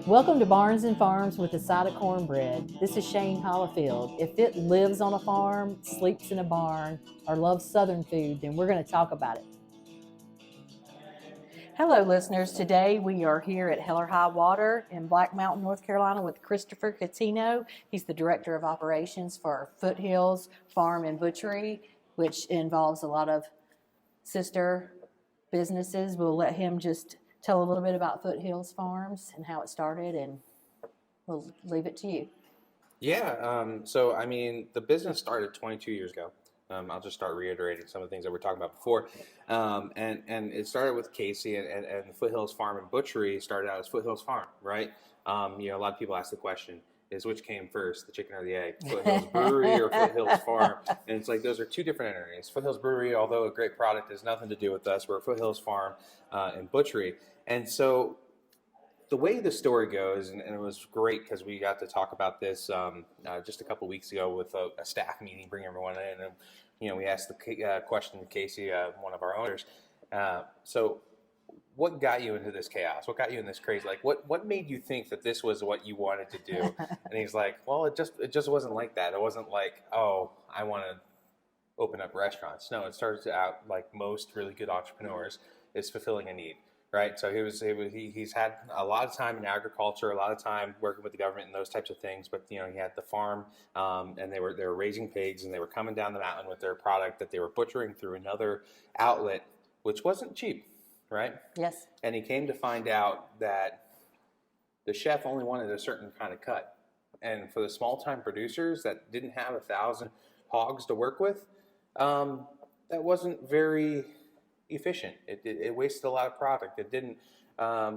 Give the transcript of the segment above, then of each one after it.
Welcome to Barns and Farms with a side of cornbread. This is Shane Hollifield. If it lives on a farm, sleeps in a barn, or loves Southern food, then we're going to talk about it. Hello, listeners. Today we are here at Highwater in Black Mountain, North Carolina with Christopher Catino. He's the Director of Operations for Foothills Farm and Butchery, which involves a lot of sister businesses. We'll let him just tell a little bit about Foothills Farms and how it started, and we'll leave it to you. Yeah, so I mean, the business started 22 years ago. I'll just start reiterating some of the things that we were talking about before. And it started with Casey, and Foothills Farm and Butchery started out as Foothills Farm, right? A lot of people ask the question, is which came first, the chicken or the egg? Foothills Brewery or Foothills Farm? And it's like those are two different entities. Foothills Brewery, although a great product, has nothing to do with us. We're Foothills Farm and Butchery. And so the way the story goes, and it was great because we got to talk about this just a couple weeks ago with a staff meeting, bring everyone in, and we asked the question to Casey, one of our owners. So, what got you into this chaos? What got you in this crazy? Like, what made you think that this was what you wanted to do? And he's like, well, it just wasn't like that. It wasn't like, oh, I want to open up restaurants. No, it started out like most really good entrepreneurs, is fulfilling a need. Right, so he's had a lot of time in agriculture, a lot of time working with the government and those types of things. But he had the farm, and they were raising pigs, and they were coming down the mountain with their product that they were butchering through another outlet, which wasn't cheap, right? Yes. And he came to find out that the chef only wanted a certain kind of cut, and for the small time producers that didn't have 1,000 hogs to work with, that wasn't very efficient. It wasted a lot of product. It didn't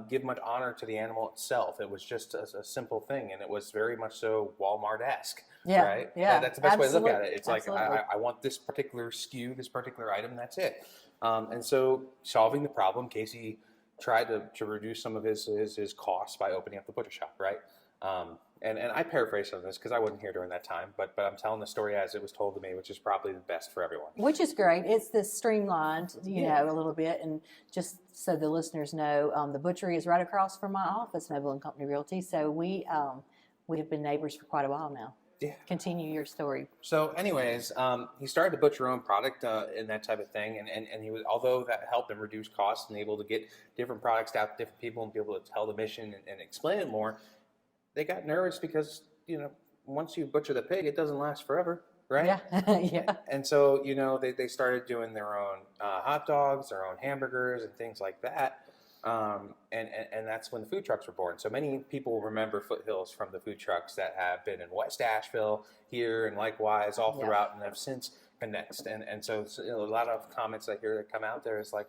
give much honor to the animal itself. It was just a simple thing, and it was very much so Walmart-esque. Yeah, right? Yeah, That's the best way to look at it. It's absolutely. Like I want this particular SKU, this particular item. That's it. And so, solving the problem, Casey tried to reduce some of his costs by opening up the butcher shop. Right. And I paraphrase some of this because I wasn't here during that time, but I'm telling the story as it was told to me, which is probably the best for everyone. Which is great. It's this streamlined, a little bit. And just so the listeners know, the butchery is right across from my office, Noble and Company Realty. So we have been neighbors for quite a while now. Yeah. Continue your story. So anyways, he started to butcher own product and that type of thing. And he was, although that helped him reduce costs and able to get different products out to different people and be able to tell the mission and explain it more, they got nervous because, once you butcher the pig, it doesn't last forever, right? Yeah. Yeah. And so, they started doing their own hot dogs, their own hamburgers and things like that. And that's when the food trucks were born. So many people remember Foothills from the food trucks that have been in West Asheville, here, and likewise all throughout, and have since connected. And so a lot of comments I hear that come out there is like,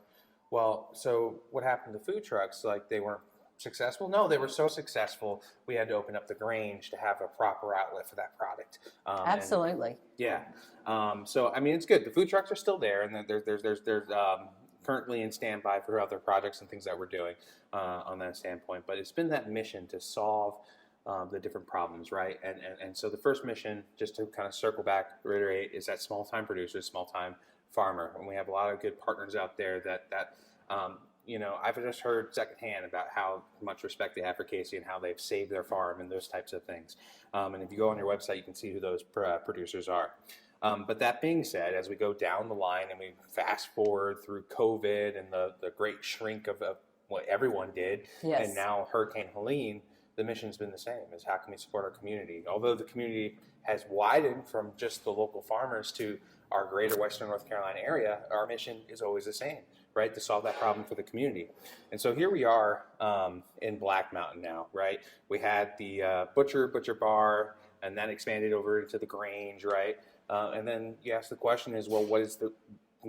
well, so what happened to food trucks? Like, they weren't successful? No, they were so successful we had to open up the Grange to have a proper outlet for that product. Absolutely. So I mean, it's good. The food trucks are still there, and there's currently in standby for other projects and things that we're doing on that standpoint. But it's been that mission to solve the different problems, right? And so the first mission, just to kind of circle back, reiterate, is that small time producer, small time farmer, and we have a lot of good partners out there that I've just heard secondhand about how much respect they have for Casey and how they've saved their farm and those types of things. And if you go on your website, you can see who those producers are. But that being said, as we go down the line and we fast forward through COVID and the great shrink of what everyone did, and now Hurricane Helene, the mission's been the same, is how can we support our community? Although the community has widened from just the local farmers to our greater Western North Carolina area, our mission is always the same, right, to solve that problem for the community. And so here we are in Black Mountain now, right? We had the butcher bar, and that expanded over into the Grange, right? And then you ask the question is, well, what is the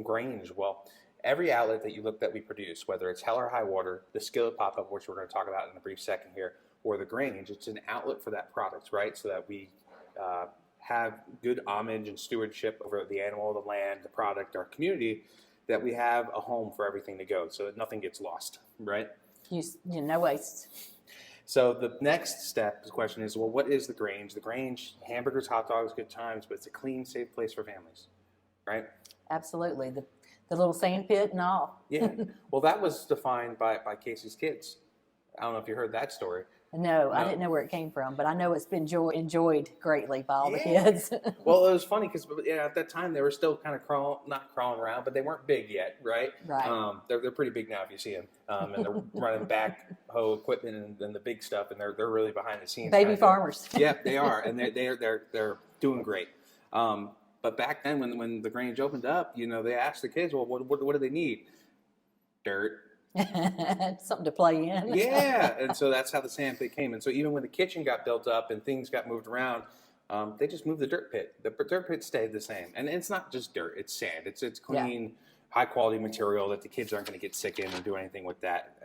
Grange? Well, every outlet that you look that we produce, whether it's Hell or Highwater, the Skillet pop-up, which we're going to talk about in a brief second here, or the Grange, it's an outlet for that product, right? So that we have good homage and stewardship over the animal, the land, the product, our community, that we have a home for everything to go so that nothing gets lost, right? No waste. So the next step, the question is, well, what is the Grange? The Grange, hamburgers, hot dogs, good times, but it's a clean, safe place for families, right? Absolutely. The little sand pit and all. Yeah. Well, that was defined by Casey's kids. I don't know if you heard that story. No, I didn't know where it came from, but I know it's been enjoyed greatly by all the Yeah. kids. Well, it was funny because at that time they were still kind of not crawling around, but they weren't big yet, right? Right. They're pretty big now if you see them, and they're running backhoe equipment and the big stuff, and they're really behind the scenes. Baby farmers. Yeah, they are, and they're doing great. But back then, when the Grange opened up, they asked the kids, well, what do they need? Dirt. Something to play in. Yeah, and so that's how the sand pit came. And so even when the kitchen got built up and things got moved around, they just moved the dirt pit. The dirt pit stayed the same, and it's not just dirt; it's sand. It's clean, high quality material that the kids aren't going to get sick in or do anything with that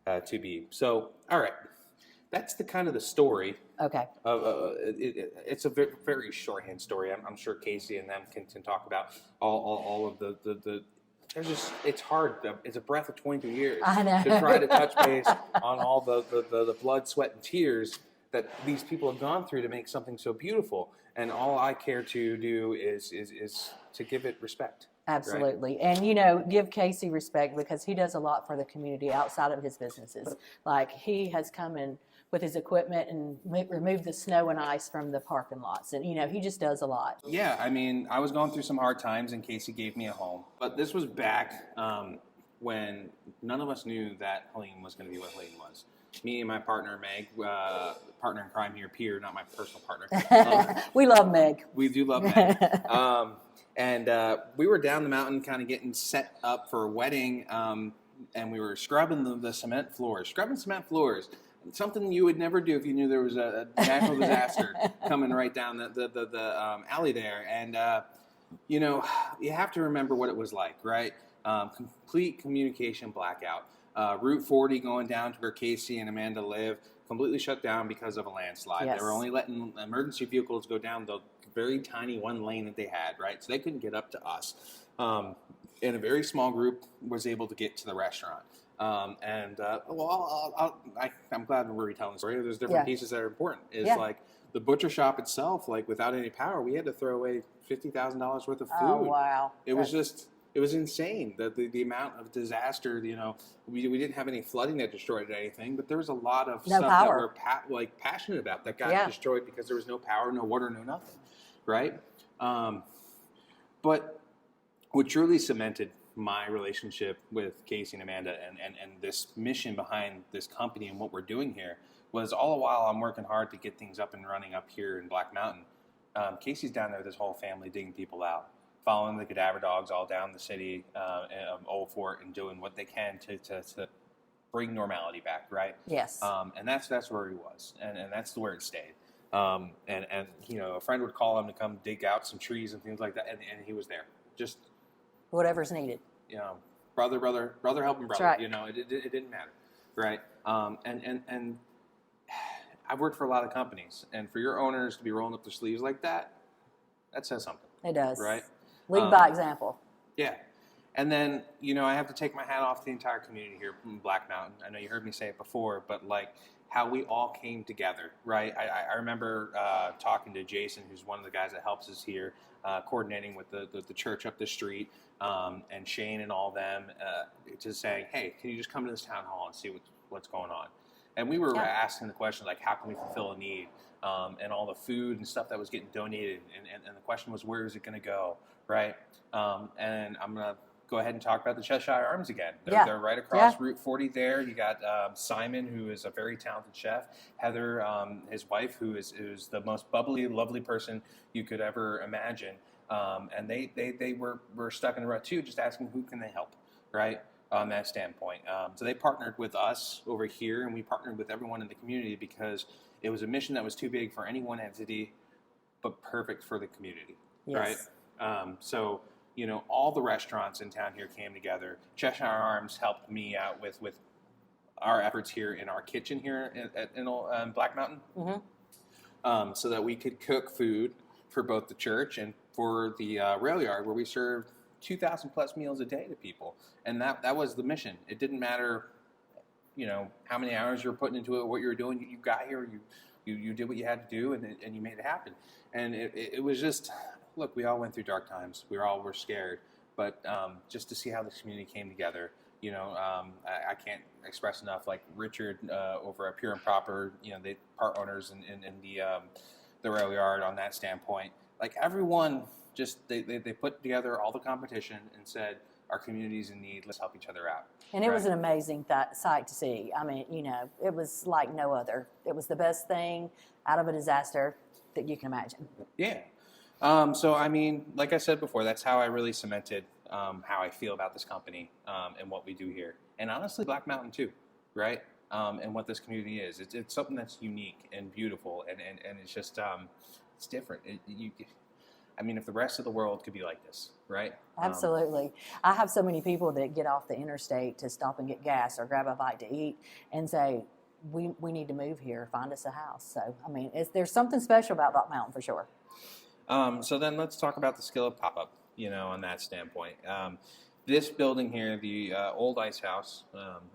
to be. So, all right, that's the kind of the story. Okay. It's a very, very shorthand story. I'm sure Casey and them can talk about all of the it's hard. It's a breath of 22 years I know. to try to touch base on all the blood, sweat, and tears that these people have gone through to make something so beautiful. And all I care to do is to give it respect. Absolutely. Right? And, give Casey respect because he does a lot for the community outside of his businesses. Like he has come in with his equipment and removed the snow and ice from the parking lots. And, he just does a lot. Yeah. I mean, I was going through some hard times and Casey gave me a home. But this was back when none of us knew that Helene was going to be what Helene was. Me and my partner, Meg, partner in crime here, Peter, not my personal partner. We love Meg. We do love Meg. And we were down the mountain kind of getting set up for a wedding, and we were scrubbing the cement floors. Something you would never do if you knew there was a natural disaster coming right down the alley there. And, you have to remember what it was like, right? Complete communication blackout. Route 40 going down to where Casey and Amanda live, completely shut down because of a landslide. Yes. They were only letting emergency vehicles go down the very tiny one lane that they had, right? So they couldn't get up to us. And a very small group was able to get to the restaurant. I'm glad we're retelling the story. There's different pieces that are important. Like the butcher shop itself, like without any power, we had to throw away $50,000 worth of food. Oh, wow. It was insane. The amount of disaster, we didn't have any flooding that destroyed anything, but there was a lot of stuff power that we're passionate about that got destroyed because there was no power, no water, no nothing, right? But what truly cemented my relationship with Casey and Amanda and this mission behind this company and what we're doing here was all the while I'm working hard to get things up and running up here in Black Mountain. Casey's down there with his whole family digging people out, following the cadaver dogs all down the city of Old Fort and doing what they can to bring normality back, right? Yes. And that's where he was, and that's where it stayed. And a friend would call him to come dig out some trees and things like that, and he was there. Just whatever's needed. Brother helping brother. Right. It didn't matter, right? And I've worked for a lot of companies, and for your owners to be rolling up their sleeves like that says something. It does. Right? Lead by example. Yeah. And then, I have to take my hat off to the entire community here in Black Mountain. I know you heard me say it before, but like how we all came together, right? I remember talking to Jason, who's one of the guys that helps us here, coordinating with the church up the street, and Shane and all them, just saying, hey, can you just come to this town hall and see what's going on? And we were asking the question, like, how can we fulfill a need? And all the food and stuff that was getting donated. And the question was, where is it going to go, right? And I'm going to go ahead and talk about the Cheshire Arms again. They're right across Route 40 there. You got Simon, who is a very talented chef. Heather, his wife, who is the most bubbly, lovely person you could ever imagine. And they were stuck in the rut too, just asking who can they help, right? On that standpoint. So they partnered with us over here, and we partnered with everyone in the community because it was a mission that was too big for any one entity, but perfect for the community, right? So, all the restaurants in town here came together. Cheshire Arms helped me out with our efforts here in our kitchen here in Black Mountain, so that we could cook food for both the church and for the rail yard, where we served 2,000 plus meals a day to people. And that was the mission. It didn't matter, how many hours you were putting into it, what you were doing. You got here, you did what you had to do, and you made it happen. And it was just, look, we all went through dark times. We were scared. But just to see how the community came together, I can't express enough. Like Richard over at Pure and Proper, the part owners in the rail yard on that standpoint. Like everyone, just they put together all the competition and said, our community's in need. Let's help each other out. And it was an amazing sight to see. I mean, it was like no other. It was the best thing out of a disaster that you can imagine. Yeah. So, I mean, like I said before, that's how I really cemented how I feel about this company and what we do here. And honestly, Black Mountain too, right? And what this community is. It's something that's unique and beautiful, and it's just, it's different. If the rest of the world could be like this, right? Absolutely. I have so many people that get off the interstate to stop and get gas or grab a bite to eat and say, we need to move here, find us a house. So, I mean, there's something special about Black Mountain for sure. So then let's talk about the Skillet pop-up, on that standpoint. This building here, the old Icehouse,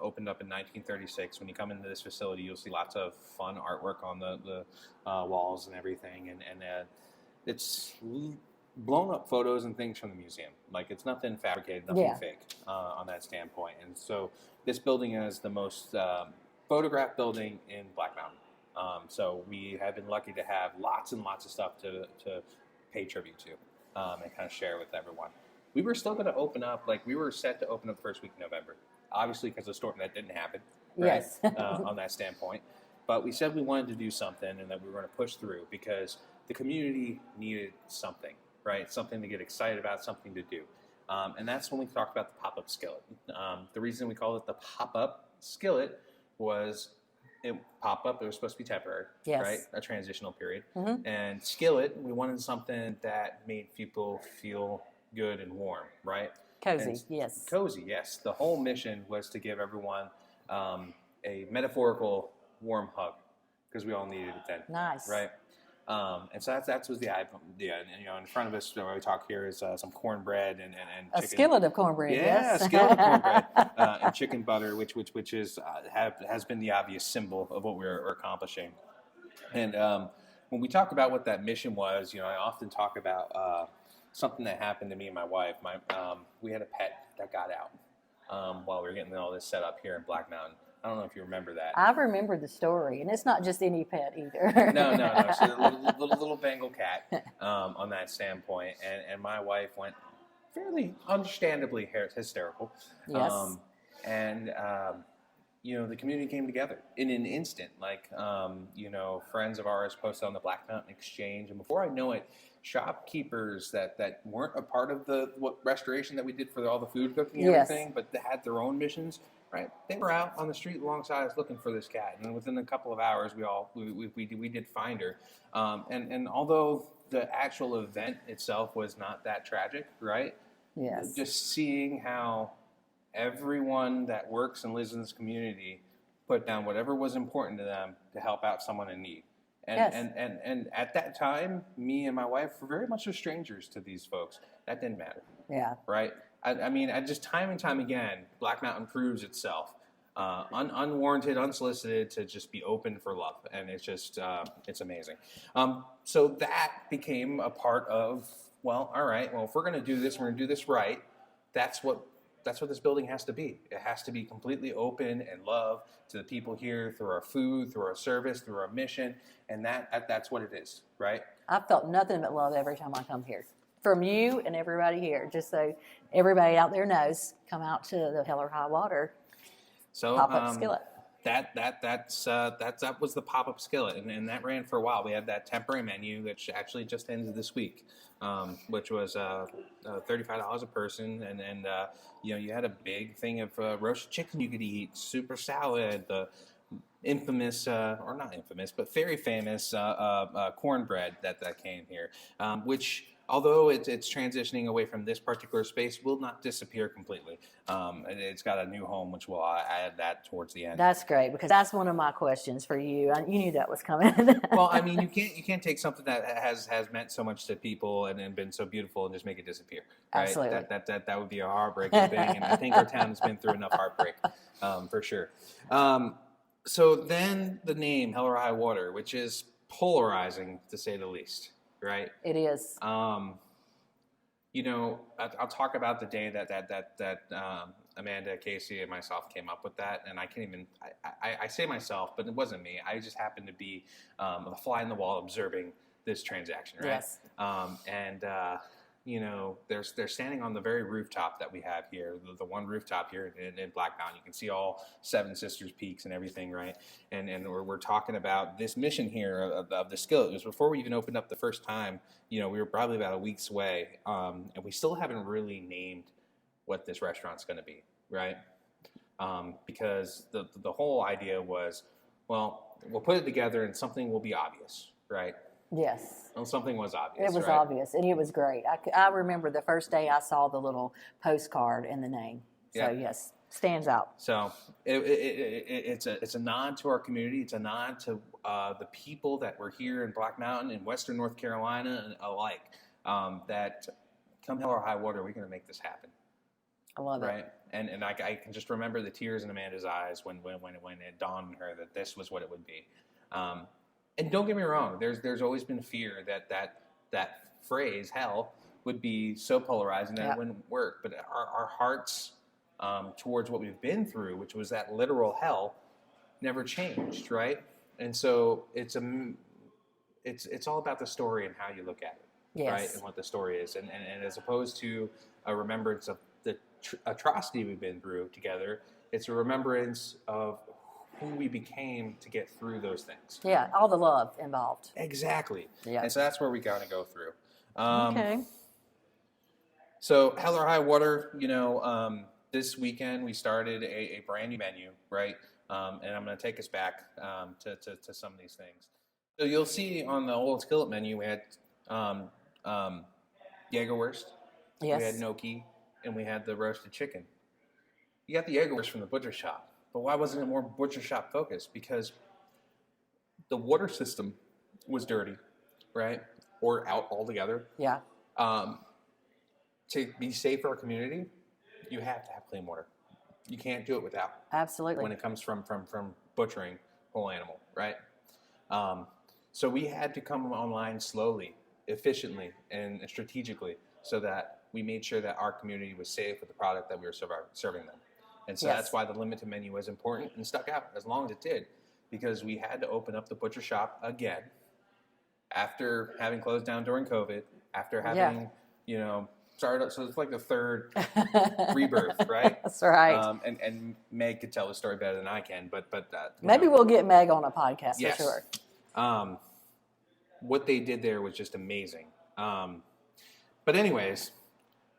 opened up in 1936. When you come into this facility, you'll see lots of fun artwork on the walls and everything. And it's blown up photos and things from the museum. Like, it's nothing fabricated, nothing fake on that standpoint. And so this building is the most photographed building in Black Mountain. So we have been lucky to have lots and lots of stuff to pay tribute to and kind of share with everyone. We were still going to open up, we were set to open up the first week of November. Obviously, because of the storm, that didn't happen, right? Yes. On that standpoint. But we said we wanted to do something and that we were going to push through because the community needed something, right? Something to get excited about, something to do. And that's when we talked about the pop-up skillet. The reason we called it the pop-up skillet was it pop-up, it was supposed to be temporary, right? A transitional period. Mm-hmm. And skillet, we wanted something that made people feel good and warm, right? Cozy, yes. Cozy, yes. The whole mission was to give everyone a metaphorical warm hug because we all needed it then. Nice. Right? And so that was the idea. And, in front of us, where we talk here is some cornbread and chicken. A skillet of cornbread, yes. A skillet of cornbread and chicken butter, which is has been the obvious symbol of what we're accomplishing. And when we talk about what that mission was, I often talk about something that happened to me and my wife. We had a pet that got out while we were getting all this set up here in Black Mountain. I don't know if you remember that. I remember the story, and it's not just any pet either. No. It's a little Bengal cat on that standpoint, and my wife went fairly understandably hysterical. Yes. The community came together in an instant. Friends of ours posted on the Black Mountain Exchange, and before I know it, shopkeepers that weren't a part of the restoration that we did for all the food cooking and everything, but they had their own missions. Right, they were out on the street alongside us looking for this cat, and within a couple of hours, we did find her. And although the actual event itself was not that tragic, right? Yes. Just seeing how everyone that works and lives in this community put down whatever was important to them to help out someone in need. And at that time, me and my wife were very much strangers to these folks. That didn't matter. Yeah. Right. I just time and time again, Black Mountain proves itself unwarranted, unsolicited, to just be open for love, and it's just it's amazing. So that became a part of all right. Well, if we're going to do this, we're going to do this right. That's what this building has to be. It has to be completely open and love to the people here through our food, through our service, through our mission, and that's what it is, right? I felt nothing but love every time I come here. From you and everybody here, just so everybody out there knows, come out to the Hell or Highwater pop-up skillet. That was the pop-up skillet, and that ran for a while. We had that temporary menu, which actually just ended this week, which was $35 a person, and you had a big thing of roasted chicken you could eat, super salad, the infamous, or not infamous, but very famous cornbread that came here, which, although it's transitioning away from this particular space, will not disappear completely. It's got a new home, which we'll add that towards the end. That's great, because that's one of my questions for you. You knew that was coming. Well, you can't take something that has meant so much to people and been so beautiful and just make it disappear. Right? Absolutely. That would be a heartbreaking thing, and I think our town has been through enough heartbreak, for sure. So then the name Hell or Highwater, which is polarizing to say the least. Right. It is. I'll talk about the day that Amanda McKissik and myself came up with that, and I can't even. I say myself, but it wasn't me. I just happened to be a fly in the wall observing this transaction, right? Yes. You know, they're standing on the very rooftop that we have here, the one rooftop here in Black Mountain. You can see all Seven Sisters Peaks and everything, right? And we're talking about this mission here of the skillet. It was before we even opened up the first time. You know, we were probably about a week's away, and we still haven't really named what this restaurant's going to be, right? Because the whole idea was, well, we'll put it together and something will be obvious, right? Yes. Well, something was obvious. It was right? obvious, and it was great. I remember the first day I saw the little postcard and the name. So, Yeah. yes, stands out. So it's a nod to our community. It's a nod to the people that were here in Black Mountain and Western North Carolina and alike. That come hell or high water, we're going to make this happen. I love Right, it. and I can just remember the tears in Amanda's eyes when it dawned on her that this was what it would be. And don't get me wrong, there's always been fear that phrase hell would be so polarizing that it wouldn't work. But our hearts towards what we've been through, which was that literal hell, never changed, right? And so it's all about the story and how you look at it, Yes. right? And what the story is, and as opposed to a remembrance of the atrocity we've been through together, it's a remembrance of who we became to get through those things. Yeah, all the love involved. Exactly. Yeah. And so that's where we got to go through. Okay. So hell or high water, you know, this weekend we started a brand new menu, right? And I'm going to take us back to some of these things. So you'll see on the old skillet menu we had Jägerwurst, Yes. we had gnocchi, and we had the roasted chicken. You got the Jägerwurst from the butcher shop. But why wasn't it more butcher shop focused? Because the water system was dirty, right? Or out altogether. Yeah. To be safe for our community, you have to have clean water. You can't do it without. Absolutely. When it comes from butchering whole animal, right? So we had to come online slowly, efficiently, and strategically, so that we made sure that our community was safe with the product that we were serving them. And so that's why the limited menu was important and stuck out as long as it did, because we had to open up the butcher shop again after having closed down during COVID, after having, you know, started. So it's like the third rebirth, right? That's right. And Meg could tell the story better than I can, but maybe we'll get Meg on a podcast yes. for sure. What they did there was just amazing. But anyways,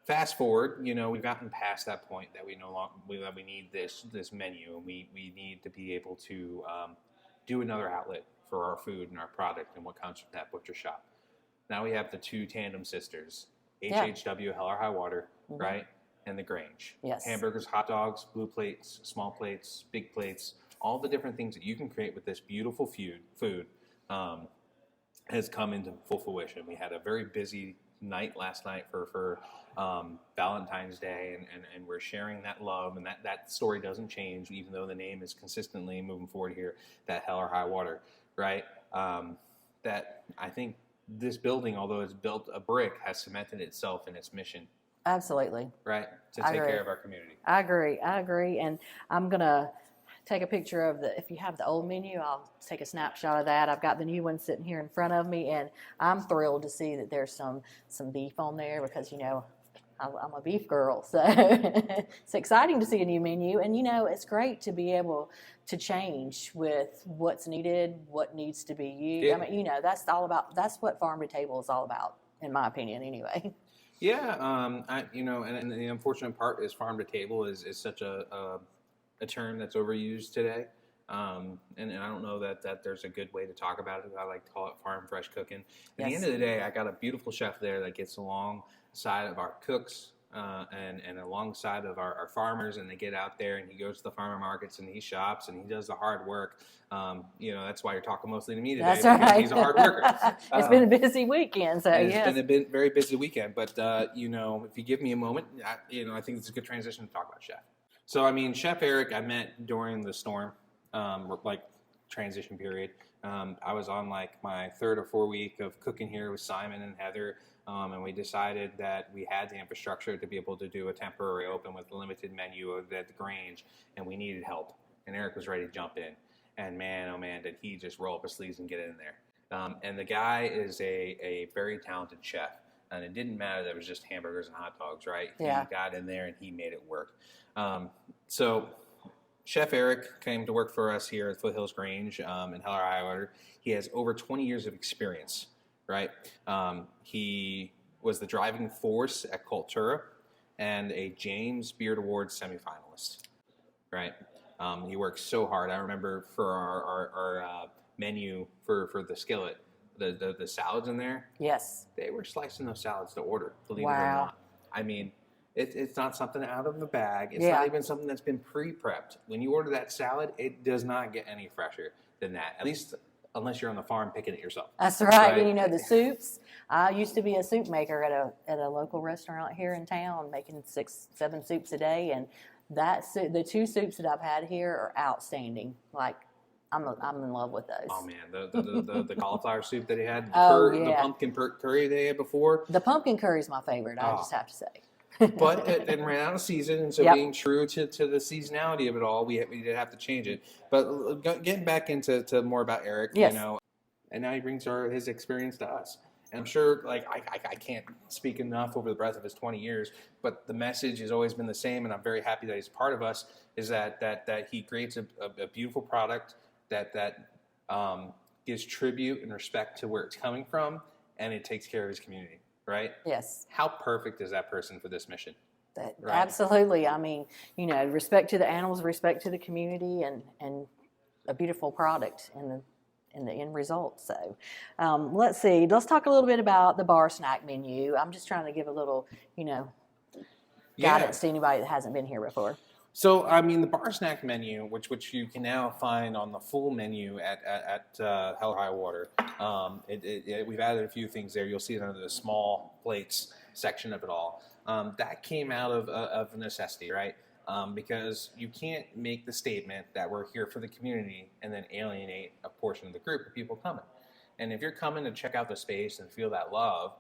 fast forward, you know, we've gotten past that point that we no longer we need this menu, and we need to be able to do another outlet for our food and our product and what comes from that butcher shop. Now we have the two tandem sisters, HHW, Hell or High Water, right, and the Grange. Yes. Hamburgers, hot dogs, blue plates, small plates, big plates, all the different things that you can create with this beautiful food has come into full fruition. We had a very busy night last night for Valentine's Day, and we're sharing that love, and that story doesn't change, even though the name is consistently moving forward here, that Hell or High Water, right? That I think this building, although it's built a brick, has cemented itself in its mission. Absolutely. Right? To I take agree. care of our community. I agree. And I'm going to take a picture of if you have the old menu, I'll take a snapshot of that. I've got the new one sitting here in front of me, and I'm thrilled to see that there's some beef on there because, you know, I'm a beef girl. So it's exciting to see a new menu. And, you know, it's great to be able to change with what's needed, what needs to be used. Yeah. I mean, you know, that's what farm to table is all about, in my opinion, anyway. Yeah, and the unfortunate part is farm to table is such a term that's overused today, and I don't know that there's a good way to talk about it. I like to call it farm fresh cooking. At the end of the day, I got a beautiful chef there that gets alongside of our cooks and alongside of our farmers, and they get out there and he goes to the farmer markets and he shops and he does the hard work. You know, that's why you're talking mostly to me today. That's because right. He's a hard worker. It's been a busy weekend, so It's yes. been a very busy weekend, but you know, if you give me a moment, I think it's a good transition to talk about Chef. So, I mean, Chef Eric, I met during the storm, like transition period. I was on like my 3rd or 4th week of cooking here with Simon and Heather, and we decided that we had the infrastructure to be able to do a temporary open with a limited menu at the Grange, and we needed help. And Eric was ready to jump in. And man, oh man, did he just roll up his sleeves and get in there. And the guy is a very talented chef. And it didn't matter that it was just hamburgers and hot dogs, right? Yeah. He got in there and he made it work. So Chef Eric came to work for us here at Foothills Grange in Highwater. He has over 20 years of experience, right? He was the driving force at Cultura and a James Beard Award semifinalist, right? He works so hard. I remember for our menu for the skillet, the salads in there. Yes. They were slicing those salads to order, believe it or Wow. not. I mean, it's not something out of the bag. It's Yeah. not even something that's been pre-prepped. When you order that salad, it does not get any fresher than that. At least unless you're on the farm picking it yourself. That's right. And you know, the soups. I used to be a soup maker at a local restaurant here in town, making 6-7 soups a day, and the 2 soups that I've had here are outstanding. Like, I'm in love with those. Oh man, the cauliflower soup that he had, the pumpkin curry they had before. The pumpkin curry is my favorite. I just have to say. But it ran out of season, and so Yep. being true to the seasonality of it all, we did have to change it. But getting back into more about Eric, Yes. you know, and now he brings his experience to us. And I'm sure, like, I can't speak enough over the breadth of his 20 years, but the message has always been the same, and I'm very happy that he's part of us, is that he creates a beautiful product that gives tribute and respect to where it's coming from, and it takes care of his community, right? Yes. How perfect is that person for this mission? Right. Absolutely. I mean, you know, respect to the animals, respect to the community, and a beautiful product in the end result. So let's see. Let's talk a little bit about the bar snack menu. I'm just trying to give a little, you know, guidance to anybody that hasn't been here before. So, I mean, the bar snack menu, which you can now find on the full menu at Highwater, we've added a few things there. You'll see it under the small plates section of it all. That came out of necessity, right? Because you can't make the statement that we're here for the community and then alienate a portion of the group of people coming. And if you're coming to check out the space and feel that love,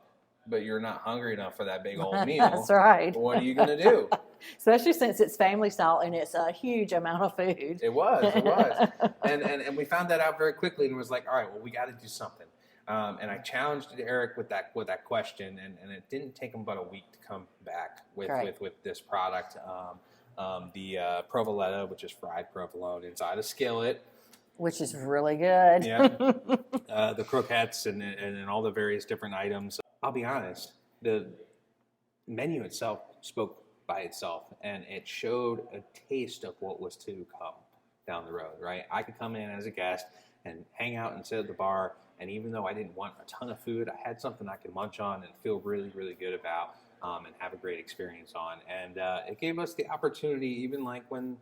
but you're not hungry enough for that big old meal, That's right. What are you going to do? Especially since it's family style and it's a huge amount of food. It was. And we found that out very quickly and was like, all right, well, we got to do something. And I challenged Eric with that question, and it didn't take him but a week to come back with this product. The provoletta, which is fried provolone inside a skillet. Which is really good. Yeah. The croquettes and all the various different items. I'll be honest, the menu itself spoke by itself, and it showed a taste of what was to come down the road, right? I could come in as a guest and hang out and sit at the bar, and even though I didn't want a ton of food, I had something I could munch on and feel really, really good about and have a great experience on. And it gave us the opportunity, even like when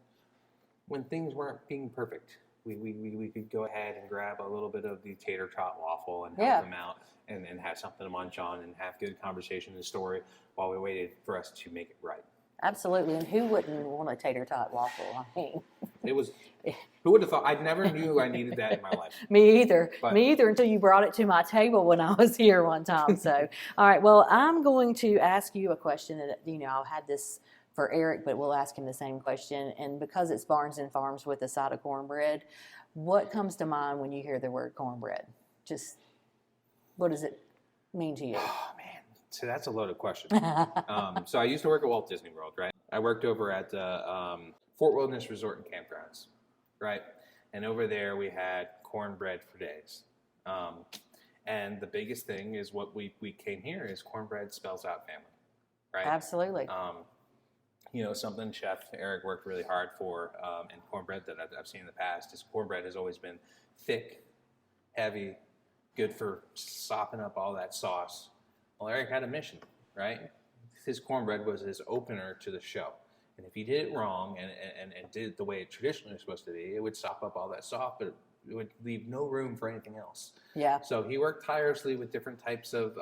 things weren't being perfect, we could go ahead and grab a little bit of the tater tot waffle and help them out and have something to munch on and have good conversation and story while we waited for us to make it right. Absolutely. And who wouldn't want a tater tot waffle? I mean, it was, who would have thought? I never knew I needed that in my life. Me either until you brought it to my table when I was here one time. So, all right, well, I'm going to ask you a question that, you know, I had this for Eric, but we'll ask him the same question. And because it's Barns and Farms with a side of cornbread, what comes to mind when you hear the word cornbread? Just what does it mean to you? Oh, man. So that's a loaded question. So I used to work at Walt Disney World, right? I worked over at Fort Wilderness Resort and Campgrounds, right? And over there we had cornbread for days. And the biggest thing is what we came here is cornbread spells out family, right? Absolutely. You know, something Chef Eric worked really hard for and cornbread that I've seen in the past is cornbread has always been thick, heavy, good for sopping up all that sauce. Well, Eric had a mission, right? His cornbread was his opener to the show. And if he did it wrong and did it the way it traditionally was supposed to be, it would sop up all that sauce, but it would leave no room for anything else. Yeah. So he worked tirelessly with different types of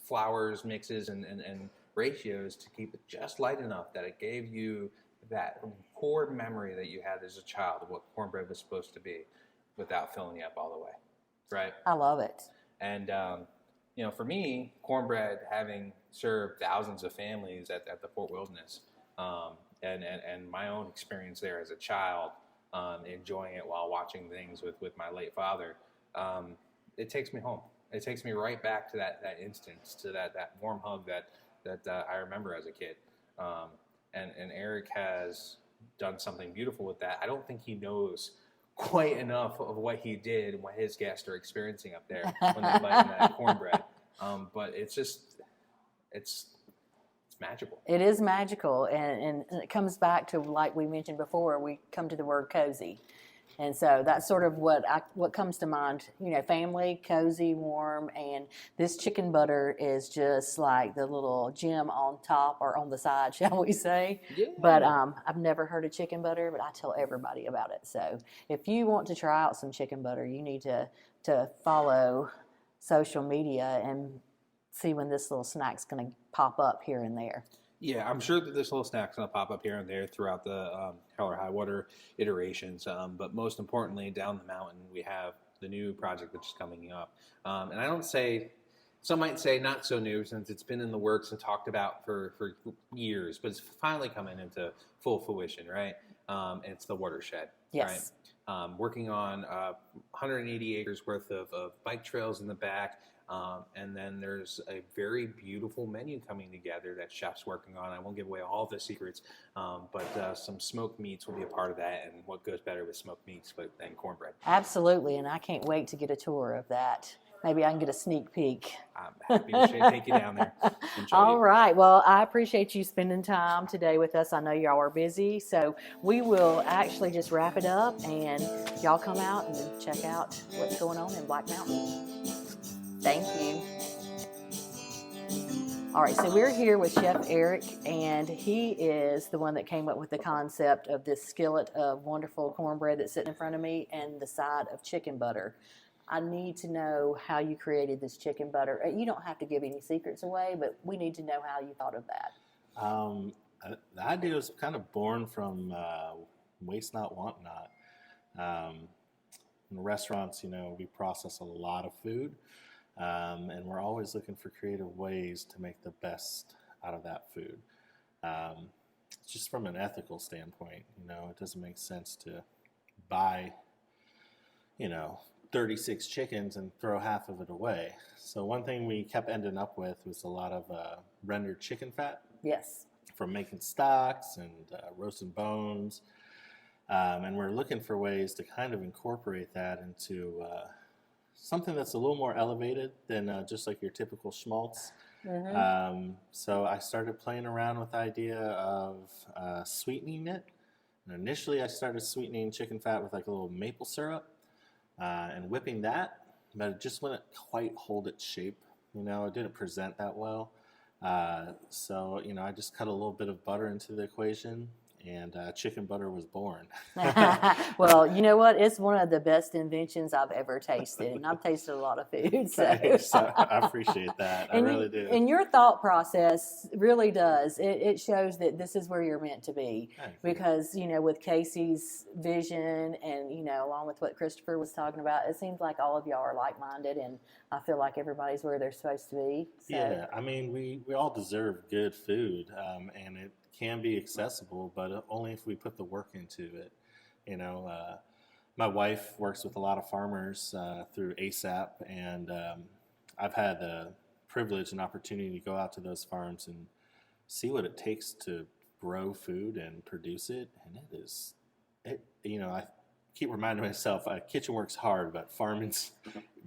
flours, mixes, and ratios to keep it just light enough that it gave you that core memory that you had as a child of what cornbread was supposed to be without filling you up all the way, right? I love it. And, for me, cornbread, having served thousands of families at the Fort Wilderness, and my own experience there as a child, enjoying it while watching things with my late father, it takes me home. It takes me right back to that instance, to that warm hug that I remember as a kid. And Eric has done something beautiful with that. I don't think he knows quite enough of what he did and what his guests are experiencing up there when they're biting that cornbread. But it's magical. It is magical, and it comes back to, like we mentioned before, we come to the word cozy. And so that's sort of what comes to mind, family, cozy, warm, and this chicken butter is just like the little gem on top or on the side, shall we say. Yeah. But I've never heard of chicken butter, but I tell everybody about it. So if you want to try out some chicken butter, you need to follow social media and see when this little snack's going to pop up here and there. Yeah, I'm sure that this little snack's going to pop up here and there throughout the Highwater iterations. But most importantly, down the mountain, we have the new project that's coming up. And I don't say, some might say not so new since it's been in the works and talked about for years, but it's finally coming into full fruition, right? And it's the watershed, yes. Right? Working on 180 acres worth of bike trails in the back. And then there's a very beautiful menu coming together that chef's working on. I won't give away all the secrets, but some smoked meats will be a part of that. And what goes better with smoked meats than cornbread? Absolutely, and I can't wait to get a tour of that. Maybe I can get a sneak peek. I'm happy to take you down there. All right. Well, I appreciate you spending time today with us. I know y'all are busy, so we will actually just wrap it up, and y'all come out and check out what's going on in Black Mountain. Thank you. All right, so we're here with Chef Eric, and he is the one that came up with the concept of this skillet of wonderful cornbread that's sitting in front of me and the side of chicken butter. I need to know how you created this chicken butter. You don't have to give any secrets away, but we need to know how you thought of that. The idea was kind of born from waste not, want not. In restaurants, we process a lot of food. And we're always looking for creative ways to make the best out of that food. Just from an ethical standpoint, it doesn't make sense to buy, 36 chickens and throw half of it away. So one thing we kept ending up with was a lot of rendered chicken fat. Yes. From making stocks and roasting bones. And we're looking for ways to kind of incorporate that into something that's a little more elevated than just like your typical schmaltz. Mm-hmm. So I started playing around with the idea of sweetening it. And initially I started sweetening chicken fat with like a little maple syrup and whipping that, but it just wouldn't quite hold its shape. It didn't present that well. So I just cut a little bit of butter into the equation, and chicken butter was born. Well, you know what? It's one of the best inventions I've ever tasted, and I've tasted a lot of food. So I appreciate that. I really do. And your thought process really does. It shows that this is where you're meant to be. Because, with Casey's vision and, along with what Christopher was talking about, it seems like all of y'all are like-minded, and I feel like everybody's where they're supposed to be. So. Yeah, I mean, we all deserve good food, and it can be accessible, but only if we put the work into it. My wife works with a lot of farmers through ASAP, and I've had the privilege and opportunity to go out to those farms and see what it takes to grow food and produce it. And I keep reminding myself, kitchen work's hard, but farming's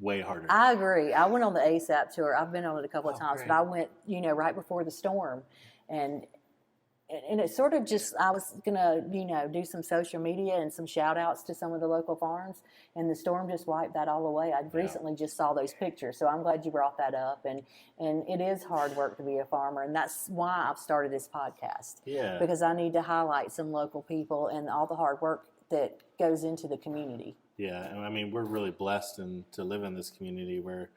way harder. I agree. I went on the ASAP tour. I've been on it a couple of times, great. but I went, right before the storm, and it's sort of just, I was going to, do some social media and some shout outs to some of the local farms, and the storm just wiped that all away. I recently just saw those pictures, so I'm glad you brought that up. And it is hard work to be a farmer, and that's why I've started this podcast. Yeah. Because I need to highlight some local people and all the hard work that goes into the community. Yeah, and I mean, we're really blessed to live in this community where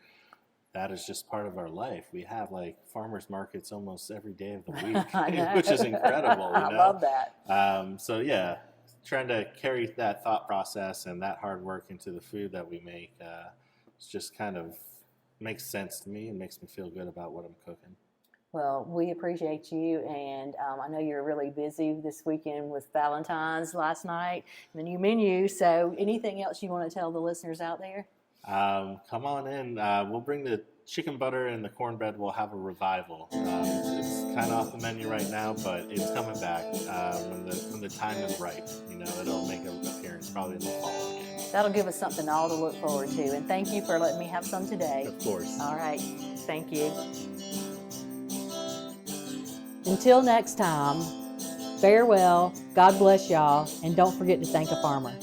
that is just part of our life. We have like farmers markets almost every day of the week, I know. which is incredible. I love that. So yeah, trying to carry that thought process and that hard work into the food that we make, it's just kind of makes sense to me and makes me feel good about what I'm cooking. Well, we appreciate you, and I know you're really busy this weekend with Valentine's last night and the new menu. So anything else you want to tell the listeners out there? Come on in. We'll bring the chicken butter and the cornbread. We'll have a revival. It's kind of off the menu right now, but it's coming back when the time is right. You know, it'll make an appearance probably in the fall again. That'll give us something all to look forward to. And thank you for letting me have some today. Of course. All right. Thank you. Until next time, farewell, God bless y'all, and don't forget to thank a farmer.